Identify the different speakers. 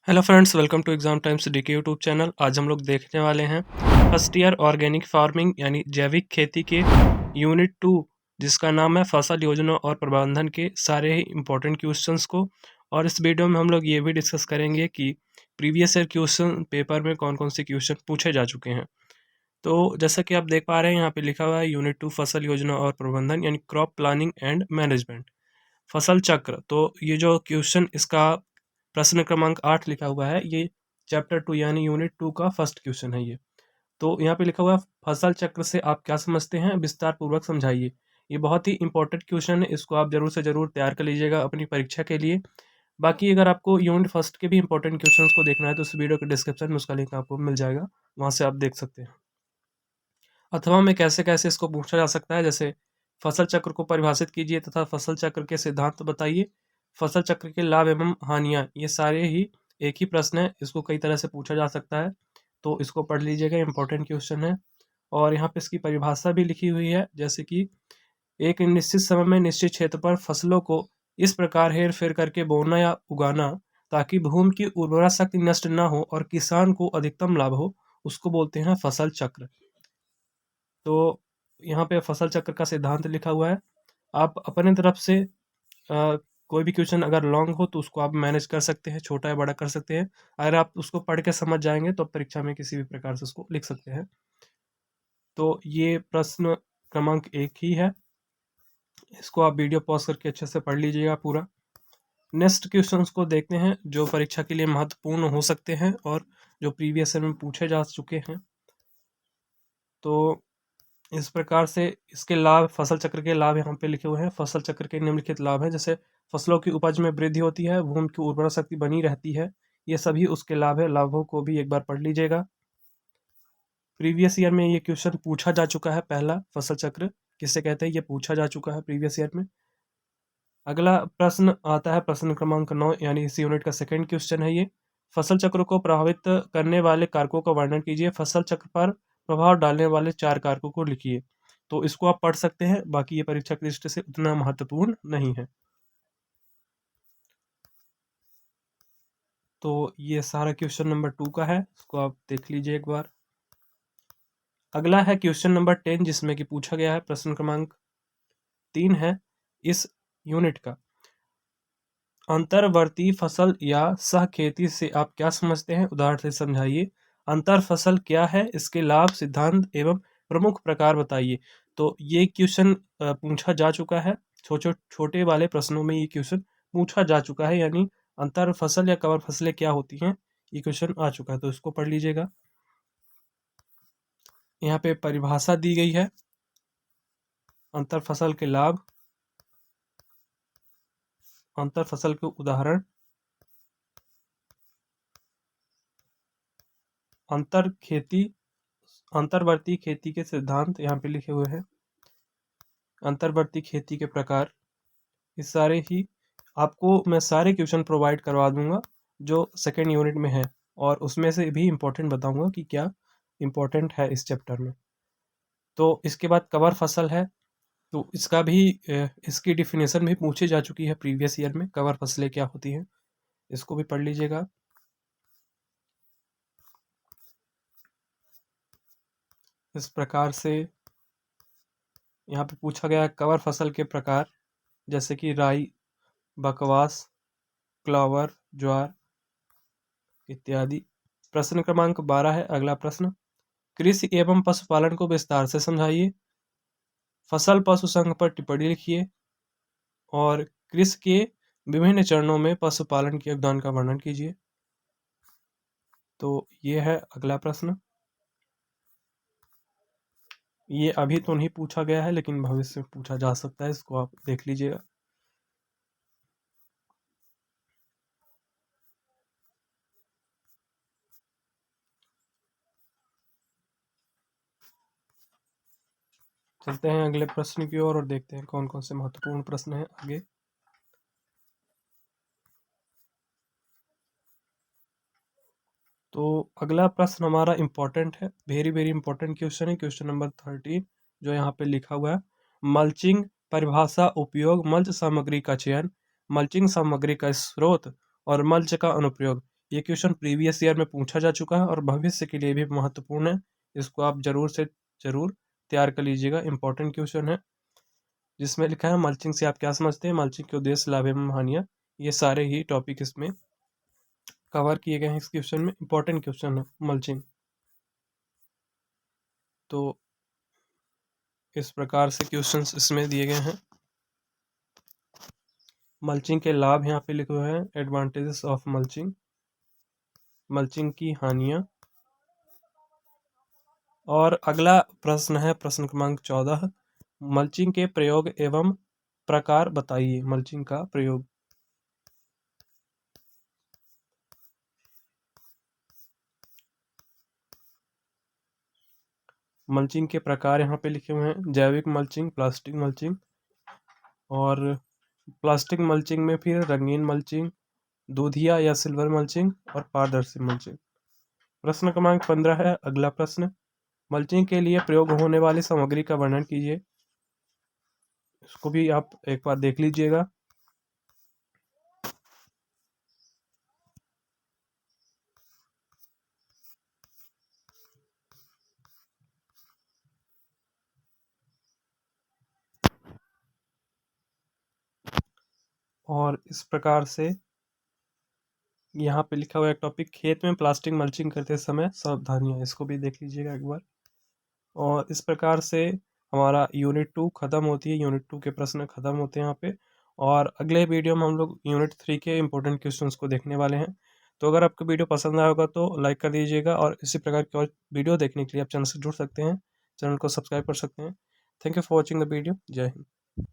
Speaker 1: Hello friends, welcome to exam times DK YouTube channel. आज हम लोग देखने वाले हैं फर्स्ट ईयर ऑर्गेनिक फार्मिंग यानी जैविक खेती के यूनिट 2, जिसका नाम है फसल योजना और प्रबंधन के सारे ही इम्पोर्टेंट क्वेश्चंस को। और इस वीडियो में हम लोग ये भी डिस्कस करेंगे कि प्रीवियस ईयर क्वेश्चन पेपर में कौन कौन से क्वेश्चन पूछे जा चुके हैं। तो जैसा कि आप देख पा रहे हैं, यहाँ पे लिखा हुआ है यूनिट 2 फसल योजना और प्रबंधन यानी क्रॉप प्लानिंग एंड मैनेजमेंट, फसल चक्र। तो ये जो क्वेश्चन, इसका प्रश्न क्रमांक 8 लिखा हुआ है, ये चैप्टर 2 यानी यूनिट 2 का फर्स्ट क्वेश्चन है ये। तो यहाँ पे लिखा हुआ है फसल चक्र से आप क्या समझते हैं, विस्तार पूर्वक समझाइए। ये बहुत ही इंपॉर्टेंट क्वेश्चन है, इसको आप जरूर से जरूर तैयार कर लीजिएगा अपनी परीक्षा के लिए। बाकी अगर आपको यूनिट फर्स्ट के भी इंपॉर्टेंट क्वेश्चंस को देखना है तो इस वीडियो के डिस्क्रिप्शन में उसका लिंक आपको मिल जाएगा, वहाँ से आप देख सकते हैं। अथवा में कैसे कैसे इसको पूछा जा सकता है, जैसे फसल चक्र को परिभाषित कीजिए तथा फसल चक्र के सिद्धांत बताइए, फसल चक्र के लाभ एवं हानियां, ये सारे ही एक ही प्रश्न है, इसको कई तरह से पूछा जा सकता है। तो इसको पढ़ लीजिएगा, इंपॉर्टेंट क्वेश्चन है। और यहाँ पे इसकी परिभाषा भी लिखी हुई है, जैसे कि एक निश्चित समय में निश्चित क्षेत्र पर फसलों को इस प्रकार हेर फेर करके बोना या उगाना ताकि भूमि की उर्वरा शक्ति नष्ट न हो और किसान को अधिकतम लाभ हो, उसको बोलते हैं फसल चक्र। तो यहाँ पे फसल चक्र का सिद्धांत लिखा हुआ है। आप अपने तरफ से कोई भी क्वेश्चन अगर लॉन्ग हो तो उसको आप मैनेज कर सकते हैं, छोटा या बड़ा कर सकते हैं। अगर आप उसको पढ़ के समझ जाएंगे तो परीक्षा में किसी भी प्रकार से उसको लिख सकते हैं। तो ये प्रश्न क्रमांक 1 ही है, इसको आप वीडियो पॉज करके अच्छे से पढ़ लीजिएगा पूरा। नेक्स्ट क्वेश्चंस को देखते हैं जो परीक्षा के लिए महत्वपूर्ण हो सकते हैं और जो प्रीवियस ईयर में पूछे जा चुके हैं। तो इस प्रकार से इसके लाभ, फसल चक्र के लाभ यहाँ पे लिखे हुए हैं। फसल चक्र के निम्नलिखित लाभ हैं, जैसे फसलों की उपज में वृद्धि होती है, भूमि की उर्वरा शक्ति बनी रहती है, ये सभी उसके लाभ है। लाभों को भी एक बार पढ़ लीजिएगा। प्रीवियस ईयर में ये क्वेश्चन पूछा जा चुका है, पहला फसल चक्र किसे कहते हैं ये पूछा जा चुका है प्रीवियस ईयर में। अगला प्रश्न आता है प्रश्न क्रमांक 9 यानी इस यूनिट का सेकंड क्वेश्चन है ये। फसल चक्र को प्रभावित करने वाले कारकों का वर्णन कीजिए, फसल चक्र पर प्रभाव डालने वाले 4 कारकों को लिखिए। तो इसको आप पढ़ सकते हैं, बाकी ये परीक्षा की दृष्टि से उतना महत्वपूर्ण नहीं है। तो ये सारा क्वेश्चन नंबर 2 का है, इसको आप देख लीजिए एक बार। अगला है क्वेश्चन नंबर 10, जिसमें कि पूछा गया है प्रश्न क्रमांक 3 है इस यूनिट का। अंतर्वर्ती फसल या सह खेती से आप क्या समझते हैं, उदाहरण से समझाइए। अंतर फसल क्या है, इसके लाभ, सिद्धांत एवं प्रमुख प्रकार बताइए। तो ये क्वेश्चन पूछा जा चुका है, छोटे वाले प्रश्नों में ये क्वेश्चन पूछा जा चुका है, यानी अंतर फसल या कवर फसलें क्या होती हैं, ये क्वेश्चन आ चुका है। तो इसको पढ़ लीजिएगा। यहाँ पे परिभाषा दी गई है, अंतर फसल के लाभ, अंतर फसल के उदाहरण, अंतर खेती, अंतर्वर्ती खेती के सिद्धांत यहाँ पे लिखे हुए हैं, अंतर्वर्ती खेती के प्रकार। इस सारे ही आपको मैं सारे क्वेश्चन प्रोवाइड करवा दूंगा जो सेकेंड यूनिट में है, और उसमें से भी इम्पोर्टेंट बताऊंगा कि क्या इम्पोर्टेंट है इस चैप्टर में। तो इसके बाद कवर फसल है, तो इसका भी इसकी डिफिनेशन भी पूछी जा चुकी है प्रीवियस ईयर में, कवर फसलें क्या होती हैं, इसको भी पढ़ लीजिएगा। इस प्रकार से यहाँ पे पूछा गया है कवर फसल के प्रकार, जैसे कि राई, बकवास, क्लावर, ज्वार इत्यादि। प्रश्न क्रमांक 12 है अगला प्रश्न। कृषि एवं पशुपालन को विस्तार से समझाइए। फसल पशु संघ पर टिप्पणी लिखिए और कृषि के विभिन्न चरणों में पशुपालन के योगदान का वर्णन कीजिए। तो ये है अगला प्रश्न। ये अभी तो नहीं पूछा गया है, लेकिन भविष्य में पूछा जा सकता है, इसको आप देख लीजिएगा। चलते हैं अगले प्रश्न की ओर और देखते हैं कौन कौन से महत्वपूर्ण प्रश्न हैं आगे। तो अगला प्रश्न हमारा इम्पोर्टेंट है, वेरी वेरी इंपॉर्टेंट क्वेश्चन है, क्वेश्चन नंबर 13, जो यहाँ पे लिखा हुआ है। मल्चिंग परिभाषा, उपयोग, मल्च सामग्री का चयन, मल्चिंग सामग्री का स्रोत और मल्च का अनुप्रयोग, ये क्वेश्चन प्रीवियस ईयर में पूछा जा चुका है और भविष्य के लिए भी महत्वपूर्ण है। इसको आप जरूर से जरूर तैयार कर लीजिएगा। इंपॉर्टेंट क्वेश्चन है जिसमें लिखा है मल्चिंग से आप क्या समझते हैं, मल्चिंग के उद्देश्य, लाभ एवं हानियाँ। ये सारे ही टॉपिक इसमें कवर किए गए हैं इस क्वेश्चन में। इंपॉर्टेंट क्वेश्चन है मल्चिंग। तो इस प्रकार से क्वेश्चंस इसमें दिए गए हैं। मल्चिंग के लाभ यहाँ पे लिखे हुए हैं, एडवांटेजेस ऑफ मल्चिंग, मल्चिंग की हानियाँ। और अगला प्रश्न है प्रश्न क्रमांक 14, मल्चिंग के प्रयोग एवं प्रकार बताइए। मल्चिंग का प्रयोग। मल्चिंग के प्रकार यहाँ पे लिखे हुए हैं, जैविक मल्चिंग, प्लास्टिक मल्चिंग। और प्लास्टिक मल्चिंग में फिर रंगीन मल्चिंग, दूधिया या सिल्वर मल्चिंग और पारदर्शी मल्चिंग। प्रश्न क्रमांक 15 है अगला प्रश्न, मल्चिंग के लिए प्रयोग होने वाली सामग्री का वर्णन कीजिए। इसको भी आप एक बार देख लीजिएगा। और इस प्रकार से यहाँ पे लिखा हुआ है टॉपिक, खेत में प्लास्टिक मल्चिंग करते समय सावधानियां। इसको भी देख लीजिएगा एक बार। और इस प्रकार से हमारा यूनिट 2 खत्म होती है। यूनिट 2 के प्रश्न खत्म होते हैं यहाँ पे। और अगले वीडियो में हम लोग यूनिट 3 के इंपॉर्टेंट क्वेश्चंस को देखने वाले हैं। तो अगर आपको वीडियो पसंद आया होगा तो लाइक कर दीजिएगा, और इसी प्रकार की और वीडियो देखने के लिए आप चैनल से जुड़ सकते हैं, चैनल को सब्सक्राइब कर सकते हैं। Thank you for watching the video. जय हिंद।